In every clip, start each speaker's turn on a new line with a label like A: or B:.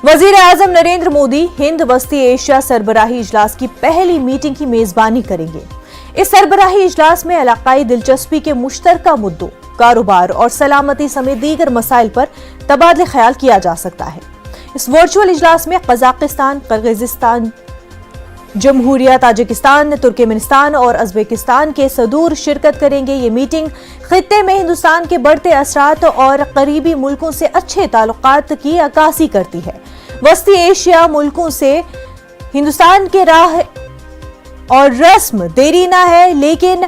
A: वजीर आजम नरेंद्र मोदी हिंद वस्ती एशिया सरबराही इजलास की पहली मीटिंग की मेजबानी करेंगे। इस सरबराही इजलास में इलाकाई दिलचस्पी के मुश्तरका मुद्दों, कारोबार और सलामती समेत दीगर मसाइल पर तबादले ख्याल किया जा सकता है। इस वर्चुअल इजलास में कजाकिस्तान, किर्गिस्तान, जमहूरिया ताजिकिस्तान, तुर्कमेनिस्तान और उज़्बेकिस्तान के सदूर शिरकत करेंगे। ये मीटिंग खित्ते में हिंदुस्तान के बढ़ते असरात और करीबी मुल्कों से अच्छे ताल्लुकात की अक्कासी करती है। वस्ती एशिया मुल्कों से हिंदुस्तान के राह और रस्म देरीना है, लेकिन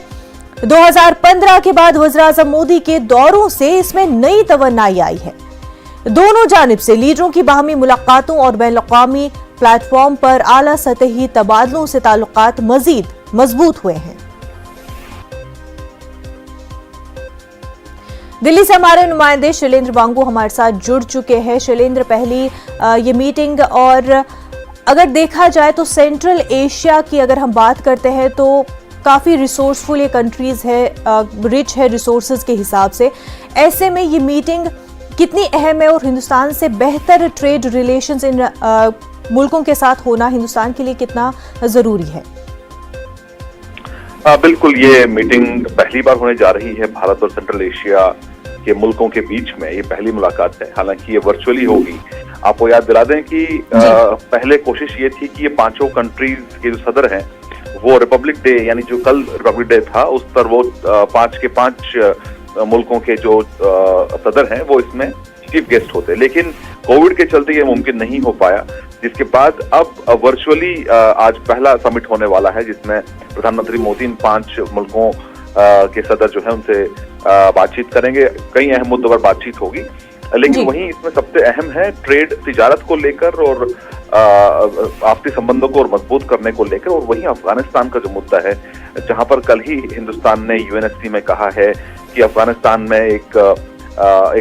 A: 2015 के बाद वज़ीर-ए-आज़म मोदी के दौरों से इसमें नई तवन्नाई आई है। दोनों जानिब से लीडरों की बाहमी मुलाकातों और बैनुल-अक़वामी प्लेटफॉर्म पर आला सतही तबादलों से ताल्लुकात मजीद मजबूत हुए हैं। दिल्ली से हमारे नुमाइंदे शैलेंद्र बांगू हमारे साथ जुड़ चुके हैं। शैलेंद्र, पहली ये मीटिंग, और अगर देखा जाए तो सेंट्रल एशिया की अगर हम बात करते हैं तो काफ़ी रिसोर्सफुल ये कंट्रीज है, रिच है रिसोर्सेज के हिसाब से। ऐसे में ये मीटिंग कितनी अहम है और हिंदुस्तान से बेहतर ट्रेड रिलेशंस इन मुल्कों के साथ होना हिंदुस्तान के लिए कितना ज़रूरी है?
B: बिल्कुल, ये मीटिंग पहली बार होने जा रही है भारत और सेंट्रल एशिया के मुल्कों के बीच में। ये पहली मुलाकात है, हालांकि ये वर्चुअली होगी। आपको याद दिला दें कि पहले कोशिश ये थी कि ये पांचों कंट्रीज के जो सदर हैं वो रिपब्लिक डे, यानी जो कल रिपब्लिक डे था, उस पर वो 5 के 5 मुल्कों के जो सदर हैं वो इसमें चीफ गेस्ट होते, लेकिन कोविड के चलते ये मुमकिन नहीं हो पाया, जिसके बाद अब वर्चुअली आज पहला समिट होने वाला है, जिसमें प्रधानमंत्री मोदी इन 5 मुल्कों के सदर जो है उनसे बातचीत करेंगे। कई अहम मुद्दों पर बातचीत होगी, लेकिन वहीं इसमें सबसे अहम है ट्रेड, तिजारत को लेकर और आपसी संबंधों को और मजबूत करने को लेकर, और वहीं अफगानिस्तान का जो मुद्दा है, जहां पर कल ही हिंदुस्तान ने यूएनएससी में कहा है कि अफगानिस्तान में एक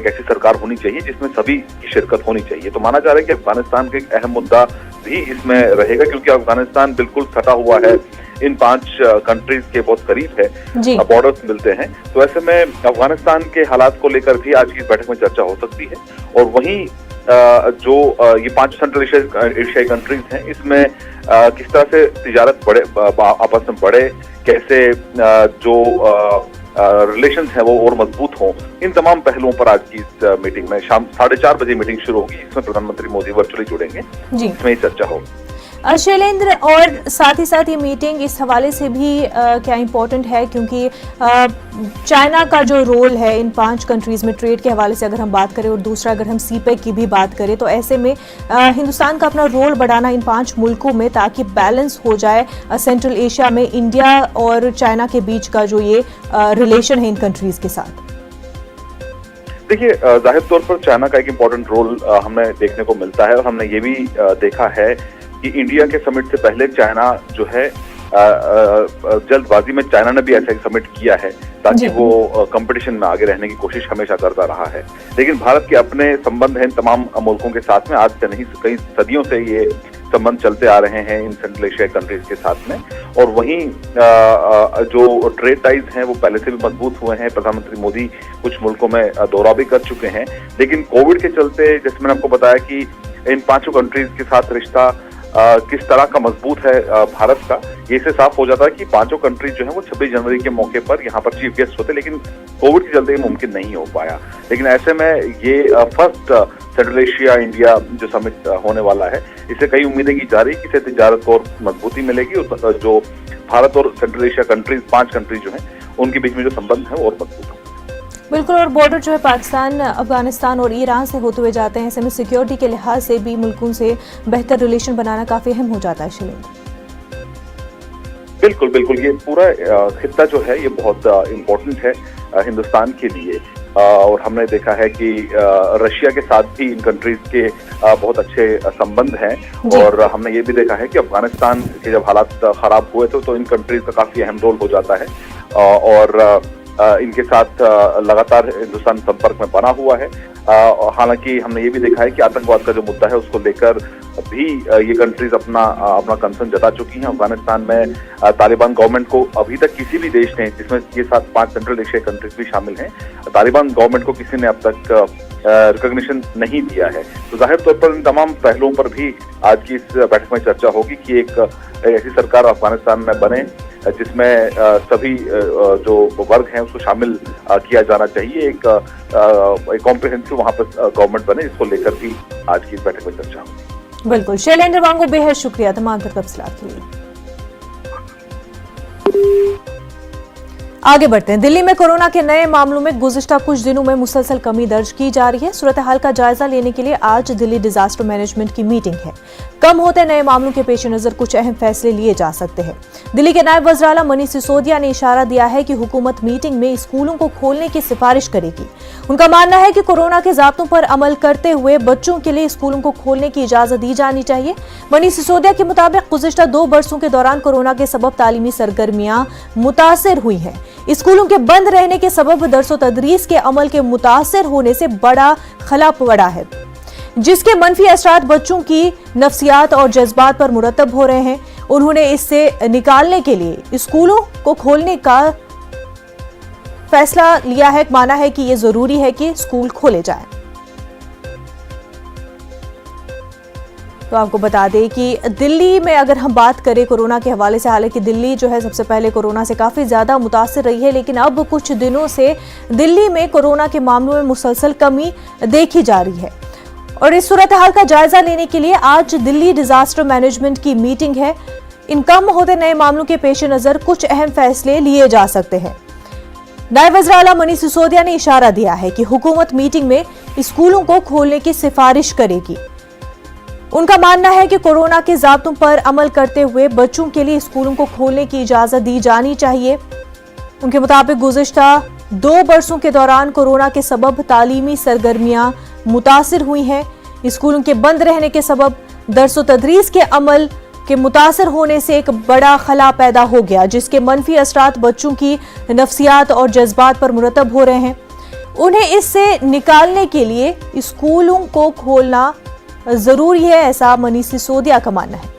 B: ऐसी सरकार होनी चाहिए जिसमें सभी की शिरकत होनी चाहिए। तो माना जा रहा है कि अफगानिस्तान का एक अहम मुद्दा भी इसमें रहेगा, क्योंकि अफगानिस्तान बिल्कुल सटा हुआ है, इन 5 कंट्रीज के बहुत करीब है, बॉर्डर्स मिलते हैं। तो ऐसे में अफगानिस्तान के हालात को लेकर भी आज की इस बैठक में चर्चा हो सकती है। और वहीं जो ये 5 सेंट्रल एशियाई कंट्रीज हैं, इसमें किस तरह से तिजारत आपस में बढ़े, कैसे जो रिलेशंस है वो और मजबूत हों, इन तमाम पहलुओं पर आज की इस मीटिंग में शाम 4:30 बजे मीटिंग शुरू होगी। इसमें प्रधानमंत्री मोदी वर्चुअली जुड़ेंगे, इसमें ही चर्चा होगी।
A: शैलेंद्र, और साथ ही साथ ये मीटिंग इस हवाले से भी क्या इम्पोर्टेंट है, क्योंकि चाइना का जो रोल है इन 5 कंट्रीज में ट्रेड के हवाले से अगर हम बात करें, और दूसरा अगर हम सीपेक की भी बात करें, तो ऐसे में हिंदुस्तान का अपना रोल बढ़ाना इन 5 मुल्कों में, ताकि बैलेंस हो जाए सेंट्रल एशिया में इंडिया और चाइना के बीच का जो ये रिलेशन है इन कंट्रीज के साथ।
B: देखिए, जाहिर तौर पर चाइना का एक इम्पोर्टेंट रोल हमें देखने को मिलता है, और हमने ये भी देखा है कि इंडिया के समिट से पहले चाइना जो है जल्दबाजी में चाइना ने भी ऐसा एक समिट किया है, ताकि वो कंपटीशन में आगे रहने की कोशिश हमेशा करता रहा है। लेकिन भारत के अपने संबंध हैं इन तमाम मुल्कों के साथ में, आज से नहीं कई सदियों से ये संबंध चलते आ रहे हैं इन सेंट्रल एशियाई कंट्रीज के साथ में। और वहीं जो ट्रेड टाइज हैं वो पहले से भी मजबूत हुए हैं। प्रधानमंत्री मोदी कुछ मुल्कों में दौरा भी कर चुके हैं, लेकिन कोविड के चलते, जैसे मैंने आपको बताया कि इन 5 कंट्रीज के साथ रिश्ता किस तरह का मजबूत है भारत का, ये से साफ हो जाता है कि 5 कंट्रीज जो है वो 26 जनवरी के मौके पर यहाँ पर चीफ गेस्ट होते, लेकिन कोविड के चलते ये मुमकिन नहीं हो पाया। लेकिन ऐसे में ये फर्स्ट सेंट्रल एशिया इंडिया जो समिट होने वाला है, इससे कई उम्मीदें की जा रही है कि इससे तिजारत को और मजबूती मिलेगी, और जो भारत और सेंट्रल एशिया कंट्रीज 5 कंट्रीज जो है उनके बीच में जो संबंध है वो और मजबूत होगा।
A: बिल्कुल, और बॉर्डर जो है पाकिस्तान, अफगानिस्तान और ईरान से होते हुए जाते हैं, ऐसे में सिक्योरिटी के लिहाज से भी मुल्कों से बेहतर रिलेशन बनाना काफी अहम हो जाता है। शैलेंद्र,
B: बिल्कुल बिल्कुल, ये पूरा खित्ता जो है ये बहुत इम्पोर्टेंट है हिंदुस्तान के लिए, और हमने देखा है कि रशिया के साथ भी इन कंट्रीज के बहुत अच्छे संबंध हैं, और हमने ये भी देखा है कि अफगानिस्तान के जब हालात खराब हुए थे तो इन कंट्रीज का काफी अहम रोल हो जाता है, और इनके साथ लगातार हिंदुस्तान संपर्क में बना हुआ है। हालांकि हमने ये भी देखा है कि आतंकवाद का जो मुद्दा है उसको लेकर भी ये कंट्रीज अपना कंसर्न जता चुकी हैं। अफगानिस्तान में तालिबान गवर्नमेंट को अभी तक किसी भी देश ने, जिसमें ये 5 सेंट्रल एशियाई कंट्रीज भी शामिल हैं, तालिबान गवर्नमेंट को किसी ने अब तक रिकॉग्निशन नहीं दिया है। तो जाहिर तौर पर इन तमाम पहलुओं पर भी आज की इस बैठक में चर्चा होगी कि एक ऐसी सरकार अफगानिस्तान में बने जिसमें सभी जो वर्ग हैं उसको शामिल किया जाना चाहिए। एक कॉम्प्रिहेंसिव वहां पर गवर्नमेंट बने, इसको लेकर भी आज की इस बैठक में चर्चा होगी।
A: बिल्कुल, शैलेंद्र वांगू बेहद शुक्रिया तमाम तफसीलात के लिए। आगे बढ़ते हैं। दिल्ली में कोरोना के नए मामलों में गुज़िश्ता कुछ दिनों में मुसलसल कमी दर्ज की जा रही है। सूरत हाल का जायजा लेने के लिए आज दिल्ली डिजास्टर मैनेजमेंट की मीटिंग है। कम होते नए मामलों के पेश नजर कुछ अहम फैसले लिए जा सकते हैं। दिल्ली के नायब वज़ीर आला मनीष सिसोदिया ने इशारा दिया है कि हुकूमत मीटिंग में स्कूलों को खोलने की सिफारिश करेगी। उनका मानना है कि कोरोना के ज़ाब्तों पर अमल करते हुए बच्चों के लिए स्कूलों को खोलने की इजाजत दी जानी चाहिए। मनीष सिसोदिया के मुताबिक गुज़िश्ता 2 बरसों के दौरान कोरोना के सबब तालीमी सरगर्मियां मुतासिर हुई हैं। स्कूलों के बंद रहने के सबब दरसो तदरीस के अमल के मुतासिर होने से बड़ा खला पड़ा है, जिसके मनफी असरात बच्चों की नफ्सियात और जज्बात पर मुरतब हो रहे हैं। उन्होंने इससे निकालने के लिए स्कूलों को खोलने का फैसला लिया है। माना है कि यह जरूरी है कि स्कूल खोले जाएं। तो आपको बता दें कि दिल्ली में अगर हम बात करें कोरोना के हवाले से, हालांकि दिल्ली जो है सबसे पहले कोरोना से काफ़ी ज़्यादा मुतासिर रही है, लेकिन अब कुछ दिनों से दिल्ली में कोरोना के मामलों में मुसलसल कमी देखी जा रही है। और इस सूरत हाल का जायजा लेने के लिए आज दिल्ली डिजास्टर मैनेजमेंट की मीटिंग है। इन कम होते नए मामलों के पेश नज़र कुछ अहम फैसले लिए जा सकते हैं। नायब वज़ीर आला मनीष सिसोदिया ने इशारा दिया है कि हुकूमत मीटिंग में स्कूलों को खोलने की सिफारिश करेगी। उनका मानना है कि कोरोना के ज़ाब्तों पर अमल करते हुए बच्चों के लिए स्कूलों को खोलने की इजाजत दी जानी चाहिए। उनके मुताबिक गुज़िश्ता 2 बरसों के दौरान कोरोना के सबब तालीमी सरगर्मियां मुतासिर हुई हैं। स्कूलों के बंद रहने के सबब दरसो तदरीस के अमल के मुतासिर होने से एक बड़ा खला पैदा हो गया, जिसके मनफी असरात बच्चों की नफ्सियात और जज्बात पर मुरतब हो रहे हैं। उन्हें इससे निकालने के लिए स्कूलों को खोलना जरूरी है, ऐसा मनीष सिसोदिया का मानना है।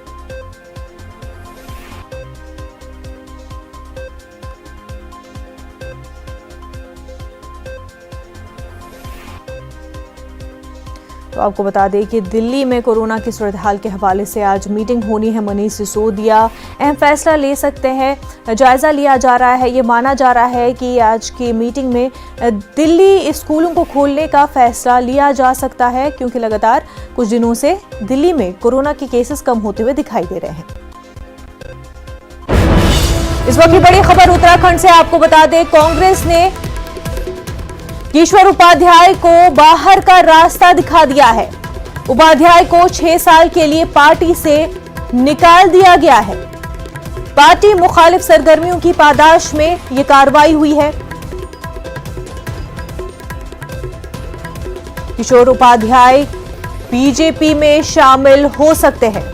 A: तो आपको बता दें कि दिल्ली में कोरोना की सूरत हाल के हवाले से आज मीटिंग होनी है। मनीष सिसोदिया अहम फैसला ले सकते हैं, जायजा लिया जा रहा है। ये माना जा रहा है कि आज की मीटिंग में दिल्ली स्कूलों को खोलने का फैसला लिया जा सकता है, क्योंकि लगातार कुछ दिनों से दिल्ली में कोरोना के केसेस कम होते हुए दिखाई दे रहे हैं। इस वक्त की बड़ी खबर उत्तराखंड से आपको बता दें, कांग्रेस ने ईश्वर उपाध्याय को बाहर का रास्ता दिखा दिया है। उपाध्याय को 6 साल के लिए पार्टी से निकाल दिया गया है। पार्टी मुखालिफ सरगर्मियों की पादाश में यह कार्रवाई हुई है। किशोर उपाध्याय बीजेपी में शामिल हो सकते हैं।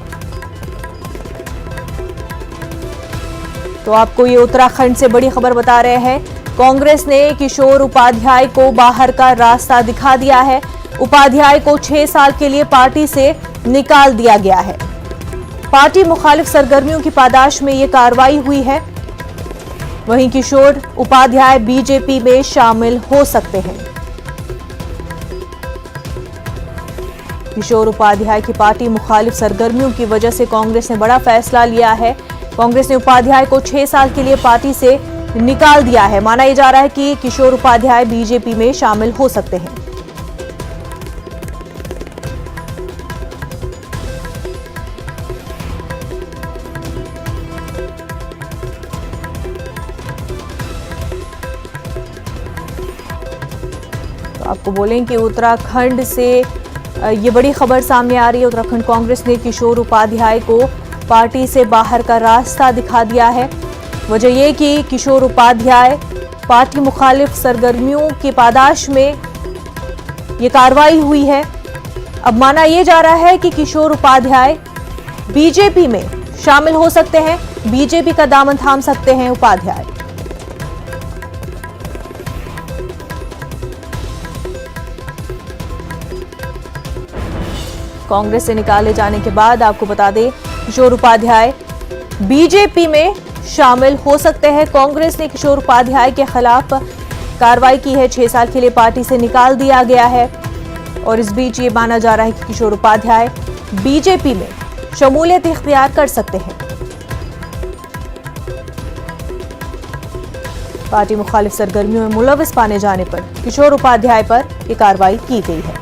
A: तो आपको ये उत्तराखंड से बड़ी खबर बता रहे हैं। कांग्रेस ने किशोर उपाध्याय को बाहर का रास्ता दिखा दिया है। उपाध्याय को 6 साल के लिए पार्टी से निकाल दिया गया है। पार्टी मुखालिफ सरगर्मियों की पादाश में यह कार्रवाई हुई है। वहीं किशोर उपाध्याय बीजेपी में शामिल हो सकते हैं। किशोर उपाध्याय की पार्टी मुखालिफ सरगर्मियों की वजह से कांग्रेस ने बड़ा फैसला लिया है। कांग्रेस ने उपाध्याय को 6 साल के लिए पार्टी से निकाल दिया है। माना यह जा रहा है कि किशोर उपाध्याय बीजेपी में शामिल हो सकते हैं। तो आपको बोलें कि उत्तराखंड से ये बड़ी खबर सामने आ रही है। उत्तराखंड कांग्रेस ने किशोर उपाध्याय को पार्टी से बाहर का रास्ता दिखा दिया है। वजह यह कि किशोर उपाध्याय पार्टी मुखालिफ सरगर्मियों की पादाश में ये कार्रवाई हुई है। अब माना यह जा रहा है कि किशोर उपाध्याय बीजेपी में शामिल हो सकते हैं, बीजेपी का दामन थाम सकते हैं उपाध्याय। कांग्रेस से निकाले जाने के बाद आपको बता दें, किशोर उपाध्याय बीजेपी में शामिल हो सकते हैं। कांग्रेस ने किशोर उपाध्याय के खिलाफ कार्रवाई की है। 6 साल के लिए पार्टी से निकाल दिया गया है। और इस बीच ये माना जा रहा है कि किशोर उपाध्याय बीजेपी में शमूलियत इख्तियार कर सकते हैं। पार्टी मुखालिफ सरगर्मियों में मुलविस पाने जाने पर किशोर उपाध्याय पर यह कार्रवाई की गई है।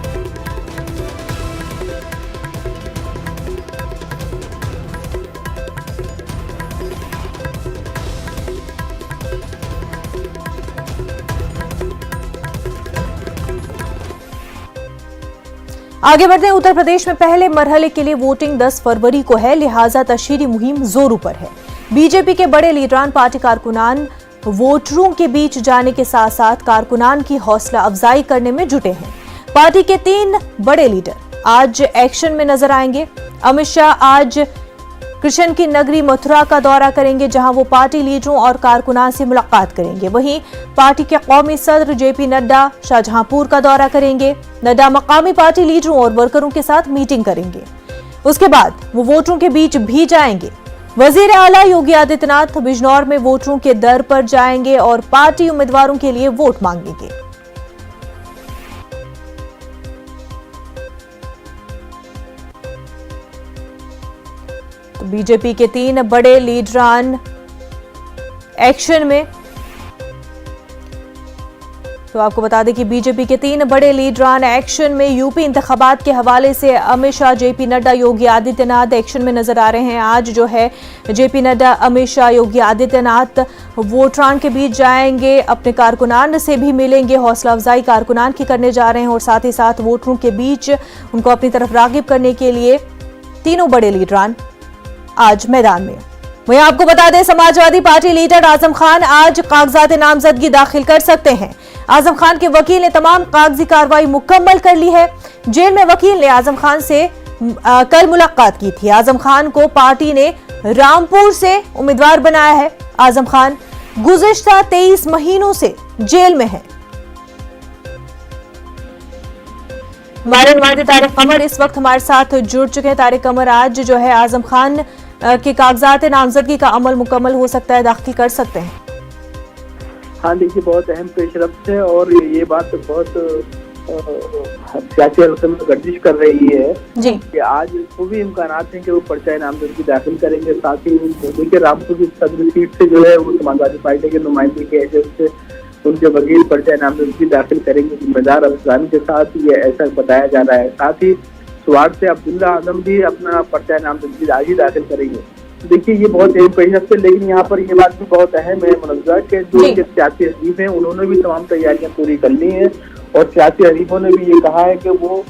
A: आगे बढ़ते हैं। उत्तर प्रदेश में पहले मरहले के लिए वोटिंग 10 फरवरी को है, लिहाजा तशहीरी मुहिम जोरों पर है। बीजेपी के बड़े लीडरान पार्टी कारकुनान वोटरों के बीच जाने के साथ साथ कारकुनान की हौसला अफजाई करने में जुटे हैं। पार्टी के 3 बड़े लीडर आज एक्शन में नजर आएंगे। अमित शाह आज कृष्ण की नगरी मथुरा का दौरा करेंगे, जहां वो पार्टी लीडरों और कारकुनान से मुलाकात करेंगे। वहीं पार्टी के कौमी सदर जेपी नड्डा शाहजहांपुर का दौरा करेंगे। नड्डा मकामी पार्टी लीडरों और वर्करों के साथ मीटिंग करेंगे। उसके बाद वो वोटरों के बीच भी जाएंगे। वजीर आला योगी आदित्यनाथ बिजनौर में वोटरों के दर पर जाएंगे और पार्टी उम्मीदवारों के लिए वोट मांगेंगे। तो बीजेपी के 3 बड़े लीडरान एक्शन में। तो आपको बता दें कि बीजेपी के 3 बड़े लीडरान एक्शन में। यूपी इंतखाबात के हवाले से अमित शाह, जेपी नड्डा, योगी आदित्यनाथ एक्शन में नजर आ रहे हैं। आज जो है जेपी नड्डा, अमित शाह, योगी आदित्यनाथ वोटरान के बीच जाएंगे, अपने कारकुनान से भी मिलेंगे, हौसला अफजाई कारकुनान की करने जा रहे हैं और साथ ही साथ वोटरों के बीच उनको अपनी तरफ रागिब करने के लिए तीनों बड़े लीडरान आज मैदान में। वहीं आपको बता दें, समाजवादी पार्टी लीडर आजम खान आज कागजात नामजदगी दाखिल कर सकते हैं। आजम खान के वकील ने तमाम कागजी कार्रवाई मुकम्मल कर ली है। जेल में वकील ने आजम खान से कल मुलाकात की थी। आजम खान को पार्टी ने रामपुर से उम्मीदवार बनाया है। आजम खान गुज़िश्ता 23 महीनों से जेल में है। हमारे नुमाइंदे तारिक कमर इस वक्त हमारे साथ जुड़ चुके हैं। तारिक कमर, आज जो है आजम खान के कागजात नामजदगी का अमल मुकम्मल हो सकता है, दाखिल कर सकते हैं।
C: हाँ देखिए, बहुत अहम पेशरफ्त है और ये बात बहुत सियासी हल्के में गर्दिश कर रही है
A: जी
C: कि आज पूरी इम्कानात हैं कि वो पर्चा नामजदगी दाखिल करेंगे। साथ ही देखिए, रामपुर की सदर सीट से जो है वो समाजवादी पार्टी के नुमाइंदे के हैसियत से उनके वकील पर्चा नामजदगी दाखिल करेंगे जिम्मेदार अफसरान के साथ, ये ऐसा बताया जा रहा है। साथ ही स्वार से अब्दुल्ला आजम भी अपना पर्चा नामजदगी आज ही दाखिल करेंगे। देखिए, ये बहुत अहम पेशरफ्त है, लेकिन यहाँ पर ये बात भी बहुत अहम है मुनव्वर के जो सियासी हरीफ हैं उन्होंने भी तमाम तैयारियां पूरी कर ली हैं और सियासी हरीफों ने भी ये कहा है कि वो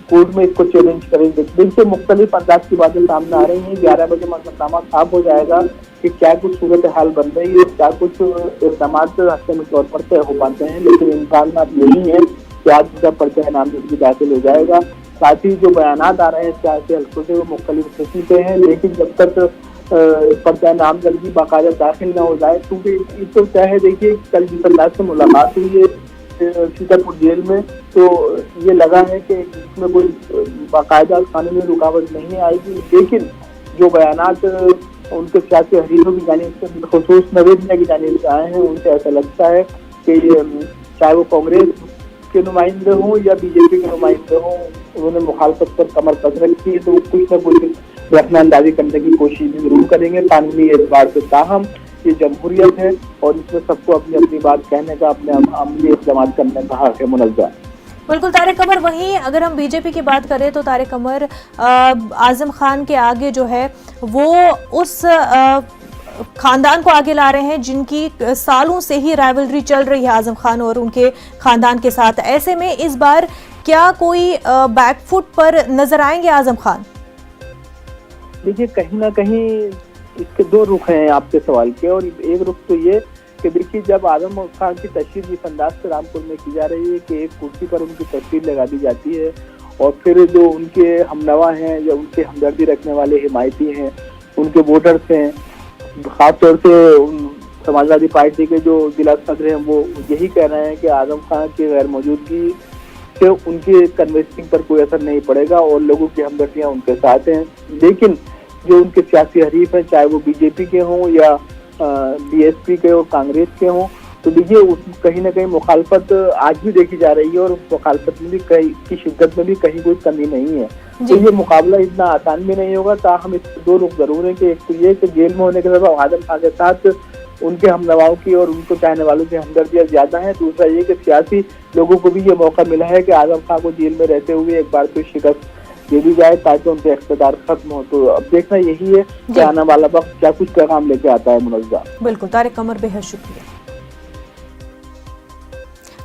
C: कोर्ट में इसको चैलेंज करेंगे। देखिए, मुख्तलिफ अंदाज की बातें सामने आ रही हैं। 11 बजे मतनामा साफ हो जाएगा कि क्या कुछ सूरत हाल बन रही है, क्या कुछ इक़दाम हस्ते तौर पर तय हो पाते हैं, लेकिन इम्कान यही है कि आज उसका पर्चा नामजदगी दाखिल हो जाएगा। साथ ही जो बयान आ रहे हैं सियासी हल्कों से वो मुख्तलिफ किस्म के हैं, लेकिन जब तक पर्चा नामजदगी बाकायदा दाखिल न हो जाए, क्योंकि इस तो तय है। देखिए, कल जिस अंदाज से मुलाकात हुई है सीतापुर जेल में, तो ये लगा है कि इसमें कोई बाकायदा कानूनी रुकावट नहीं आएगी, लेकिन जो बयानात उनके सियासी हरीफों की जानिब से, खुसूस नवेदिया की जानिब से आए हैं, उनसे ऐसा लगता है कि चाहे वो कांग्रेस के नुमाइंदे हों या बीजेपी के नुमाइंदे हों, उन्होंने मुखालफत पर कमर कस रखी है, तो वो कुछ न कुछ रखना अंदाजी करने की कोशिश भी जरूर करेंगे कानूनी एतबार से। ताहम ये जमहूरियत है और इसमें सबको अपनी अपनी बात कहने का, अपने अमली इक़दाम करने का हक है मुनव्वर।
A: बिल्कुल तारिक कमर, वहीं अगर हम बीजेपी की बात करें तो तारिक कमर आजम खान के आगे जो है वो उस खानदान को आगे ला रहे हैं जिनकी सालों से ही राइवलरी चल रही है आजम खान और उनके खानदान के साथ। ऐसे में इस बार क्या कोई बैकफुट पर नजर आएंगे आजम खान?
C: देखिए, कहीं ना कहीं इसके 2 रुख हैं आपके सवाल के, और एक रुख तो ये कि देखिए, जब आजम खान की तशरीफ इस अंदाज से रामपुर में की जा रही है कि एक कुर्सी पर उनकी तस्वीर लगा दी जाती है और फिर जो उनके हमनवा हैं या उनके हमदर्दी रखने वाले हिमायती हैं, उनके वोटर्स हैं, खासतौर से समाजवादी पार्टी के जो जिला सदर हैं, वो यही कह रहे हैं कि आजम खान की गैर मौजूदगी से उनके कन्वेंसिंग पर कोई असर नहीं पड़ेगा और लोगों की हमदर्दियां उनके साथ हैं। लेकिन जो उनके सियासी हरीफ हैं, चाहे वो बीजेपी के हों या बीएसपी के और कांग्रेस के हों, तो देखिए उस कहीं ना कहीं मुखालफत आज भी देखी जा रही है और मुखालफत में भी कहीं की शिद्दत में भी कहीं कोई कमी नहीं है। तो ये मुकाबला इतना आसान भी नहीं होगा। ताहम इसके दो रुख जरूर है कि एक तो ये कि जेल में होने के बाद आजम खान के साथ उनके हमनवाओं की और उनको चाहने वालों की हमदर्दियां ज्यादा है। दूसरा ये कि सियासी लोगों को भी ये मौका मिला है कि आजम खान को जेल में रहते हुए एक बार तो शिकस्त दे दी जाए ताकि उनके इख्तिदार खत्म हो। तो अब देखना यही है कि आने वाला वक्त क्या कुछ पैगाम लेके आता है। मुनव्वा
A: बिल्कुल, तारिक कमर बेहद शुक्रिया।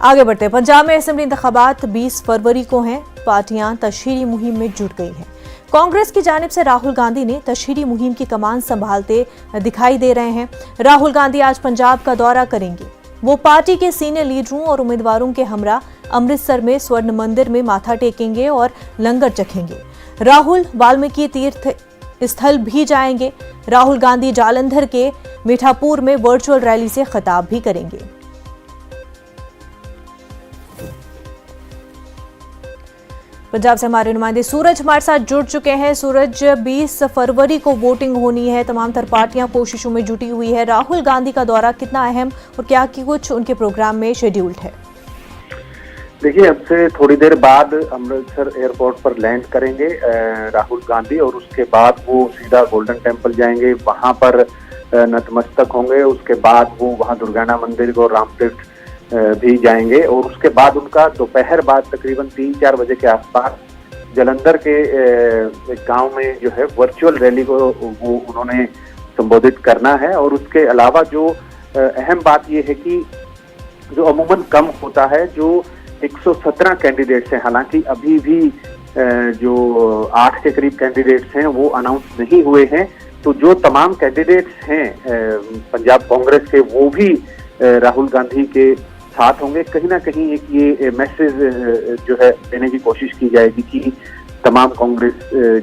A: आगे बढ़ते हैं। पंजाब में असेंबली इंतखाबात 20 फरवरी को हैं। पार्टियां तशहीरी मुहिम में जुट गई हैं। कांग्रेस की जानिब से राहुल गांधी ने तशहीरी मुहिम की कमान संभालते दिखाई दे रहे हैं। राहुल गांधी आज पंजाब का दौरा करेंगे। वो पार्टी के सीनियर लीडरों और उम्मीदवारों के हमरा अमृतसर में स्वर्ण मंदिर में माथा टेकेंगे और लंगर चखेंगे। राहुल वाल्मीकि तीर्थ स्थल भी जाएंगे। राहुल गांधी जालंधर के मीठापुर में वर्चुअल रैली से खिताब भी करेंगे। पंजाब से हमारे नुमाइंदे सूरज हमारे साथ जुड़ चुके हैं। सूरज, 20 फरवरी को वोटिंग होनी है। तमाम तर पार्टियां कोशिशों में जुटी हुई है। राहुल गांधी का दौरा कितना अहम और क्या कुछ उनके प्रोग्राम में शेड्यूल्ड है?
D: देखिए, अब से थोड़ी देर बाद अमृतसर एयरपोर्ट पर लैंड करेंगे राहुल गांधी और उसके बाद वो सीधा गोल्डन टेम्पल जाएंगे, वहां पर नतमस्तक होंगे। उसके बाद वो वहां दुर्गाना मंदिर और रामतीर्थ भी जाएंगे और उसके बाद उनका दोपहर बाद तकरीबन 3-4 बजे के आसपास जलंधर के एक गांव में जो है वर्चुअल रैली को वो उन्होंने संबोधित करना है। और उसके अलावा जो अहम बात ये है कि जो अमूमन कम होता है, जो 117 कैंडिडेट्स हैं, हालांकि अभी भी जो 8 के करीब कैंडिडेट्स हैं वो अनाउंस नहीं हुए हैं। तो जो तमाम कैंडिडेट्स हैं पंजाब कांग्रेस के, वो भी राहुल गांधी के साथ होंगे। कहीं ना कहीं एक ये मैसेज जो है देने की कोशिश की जाएगी कि तमाम कांग्रेस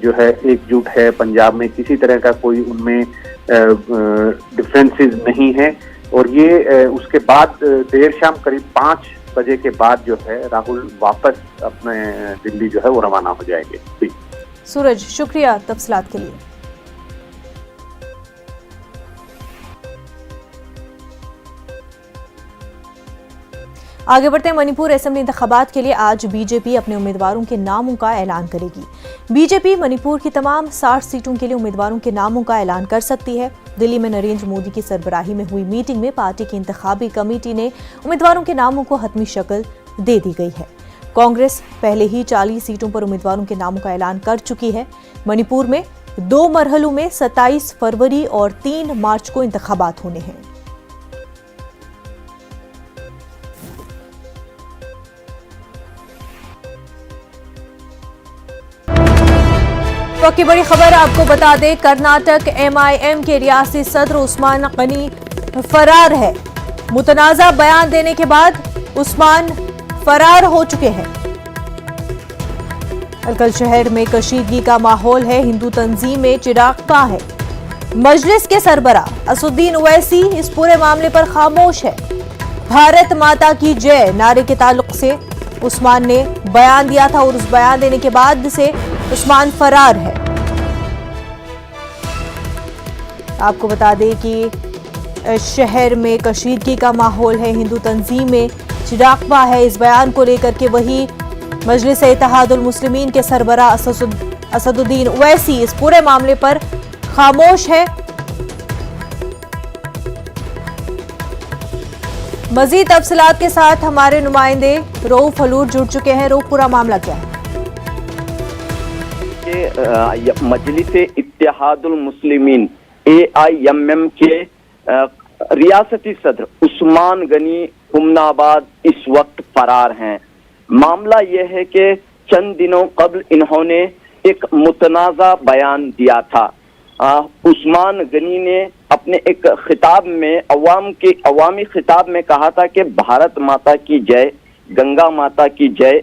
D: जो है एकजुट है, पंजाब में किसी तरह का कोई उनमें डिफरेंसेस नहीं है। और ये उसके बाद देर शाम करीब 5 बजे के बाद जो है राहुल वापस अपने दिल्ली जो है वो रवाना हो जाएंगे।
A: सूरज, शुक्रिया तफसीलात के लिए। आगे बढ़ते हैं। मणिपुर असेंबली इंतखाबात के लिए आज बीजेपी अपने उम्मीदवारों के नामों का ऐलान करेगी। बीजेपी मणिपुर की तमाम 60 सीटों के लिए उम्मीदवारों के नामों का ऐलान कर सकती है। दिल्ली में नरेंद्र मोदी की सरबराही में हुई मीटिंग में पार्टी की इंतखाबी कमेटी ने उम्मीदवारों के नामों को हतमी शक्ल दे दी गई है। कांग्रेस पहले ही 40 सीटों पर उम्मीदवारों के नामों का ऐलान कर चुकी है। मणिपुर में 2 मरहलों में 27 फरवरी और 3 मार्च को इंतखाबात होने हैं। वक्त की बड़ी खबर आपको बता दें, कर्नाटक MIM के रियासी सदर उस्मान गनी फरार है। मुतनाज़ा बयान देने के बाद उस्मान फरार हो चुके हैं। अलकल शहर में कशीदगी का माहौल है। हिंदू तंजीमें चिरागता है। मजलिस के सरबरा असदुद्दीन ओवैसी इस पूरे मामले पर खामोश है। भारत माता की जय नारे के ताल्लुक से उस्मान ने बयान दिया था और उस बयान देने के बाद से उस्मान फरार है। आपको बता दें कि शहर में कशीदगी का माहौल है। हिंदू तंजीमें चिरागता है। इस बयान को लेकर के वही मजलिस इत्तेहादुल मुस्लिमीन के सरबरा असदुद्दीन ओवैसी इस पूरे मामले पर खामोश है। मजीद तफसीलात के साथ हमारे नुमाइंदे रऊफ हलूर जुड़ चुके हैं। रऊफ, पूरा मामला क्या है?
E: मजलिस इत्तेहादुल मुस्लिमीन AIMM के रियासती सदर उस्मान गनी हुमनाबाद इस वक्त फरार हैं। मामला यह है कि चंद दिनों कबल इन्होंने एक मुतनाज़ा बयान दिया था। उस्मान गनी ने अपने एक खिताब में अवामी खिताब में कहा था कि भारत माता की जय, गंगा माता की जय,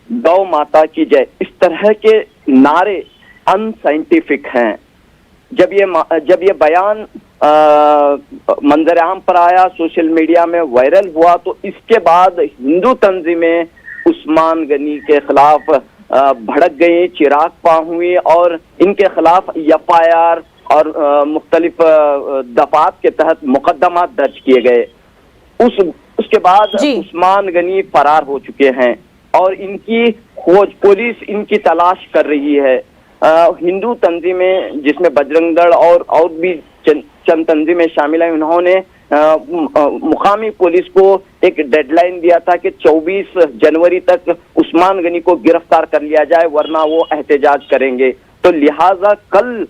E: गौ माता की जय, इस तरह के नारे अनसाइंटिफिक हैं। जब ये बयान मंजर आम पर आया, सोशल मीडिया में वायरल हुआ, तो इसके बाद हिंदू तंजीमें उस्मान गनी के खिलाफ भड़क गई, चिरागपा हुई और इनके खिलाफ FIR और मुख्तलिफ दफात के तहत मुकदमा दर्ज किए गए। उसके बाद
A: जी।
E: उस्मान गनी फरार हो चुके हैं और इनकी खोज पुलिस इनकी तलाश कर रही है। हिंदू तंजीमें जिसमें बजरंग दल और भी चंद तंजीमें शामिल हैं, उन्होंने मुकामी पुलिस को एक डेडलाइन दिया था कि 24 जनवरी तक उस्मान गनी को गिरफ्तार कर लिया जाए, वरना वो एहतजाज करेंगे। तो लिहाजा कल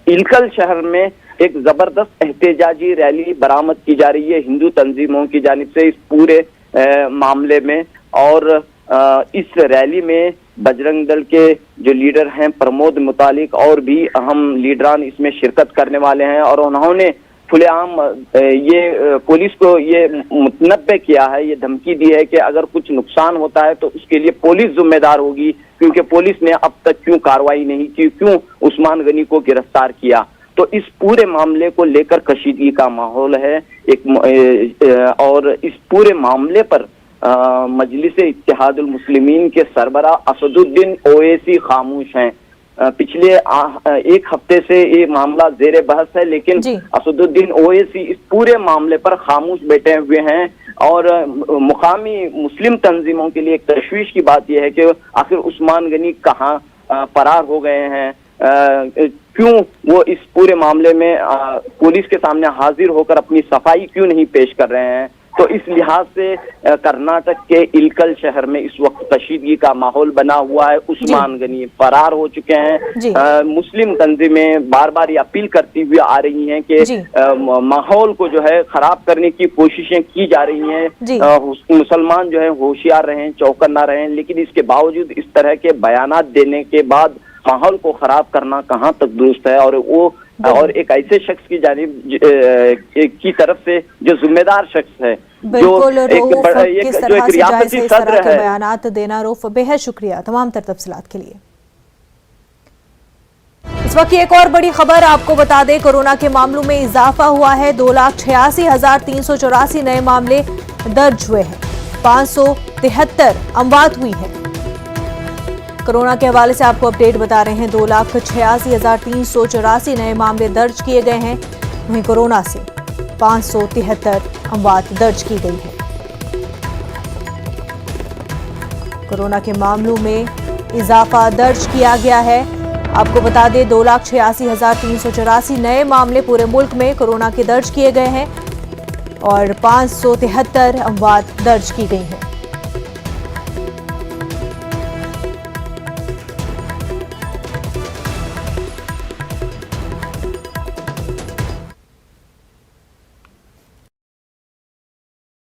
E: इलकल शहर में एक जबरदस्त एहतजाजी रैली बरामद की जा रही है हिंदू तंजीमों की जानिब से इस पूरे मामले में। और इस रैली में बजरंग दल के जो लीडर हैं प्रमोद मुतालिक और भी अहम लीडरान इसमें शिरकत करने वाले हैं और उन्होंने खुलेआम ये पुलिस को ये मुतनब्बे किया है, ये धमकी दी है कि अगर कुछ नुकसान होता है तो उसके लिए पुलिस जिम्मेदार होगी, क्योंकि पुलिस ने अब तक क्यों कार्रवाई नहीं की, क्यों उस्मान गनी को गिरफ्तार किया। तो इस पूरे मामले को लेकर कशीदगी का माहौल है और इस पूरे मामले पर मजलिस इत्तेहादुल मुस्लिमीन के सरबरा असदुद्दीन ओवैसी खामोश हैं। पिछले एक हफ्ते से ये मामला जेर बहस है, लेकिन असदुद्दीन ओवैसी इस पूरे मामले पर खामोश बैठे हुए हैं। और मुकामी मुस्लिम तंजीमों के लिए एक तशवीश की बात यह है कि आखिर उस्मान गनी कहाँ फरार हो गए हैं, क्यों वो इस पूरे मामले में पुलिस के सामने हाजिर होकर अपनी सफाई क्यों नहीं पेश कर रहे हैं। तो इस लिहाज से कर्नाटक के इलकल शहर में इस वक्त कशीदगी का माहौल बना हुआ है। उस्मान गनी फरार हो चुके हैं। मुस्लिम तंजीमें बार बार ये अपील करती हुई आ रही हैं कि माहौल को जो है खराब करने की कोशिशें की जा रही हैं। मुसलमान जो है होशियार रहें, चौकन्ना रहें, लेकिन इसके बावजूद इस तरह के बयानात देने के बाद माहौल को खराब करना कहाँ तक दुरुस्त है। और एक ऐसे शख्स की जानिब की तरफ से जो जिम्मेदार शख्स है,
A: बिल्कुल,
E: जो एक रियासती सदर है।
A: बयानात देना रऊफ, बेहद शुक्रिया तमाम तफसीलात के लिए। इस वक्त एक और बड़ी खबर आपको बता दें, कोरोना के मामलों में इजाफा हुआ है। 2,86,384 नए मामले दर्ज हुए हैं, 573 अमवात हुई है। कोरोना के हवाले से आपको अपडेट बता रहे हैं। 2,86,384 नए मामले दर्ज किए गए हैं, वहीं कोरोना से 573 अमवात दर्ज की गई है। कोरोना के मामलों में इजाफा दर्ज किया गया है। आपको बता दें 2,86,384 नए मामले पूरे मुल्क में कोरोना के दर्ज किए गए हैं और 573 अमवात दर्ज की गई हैं।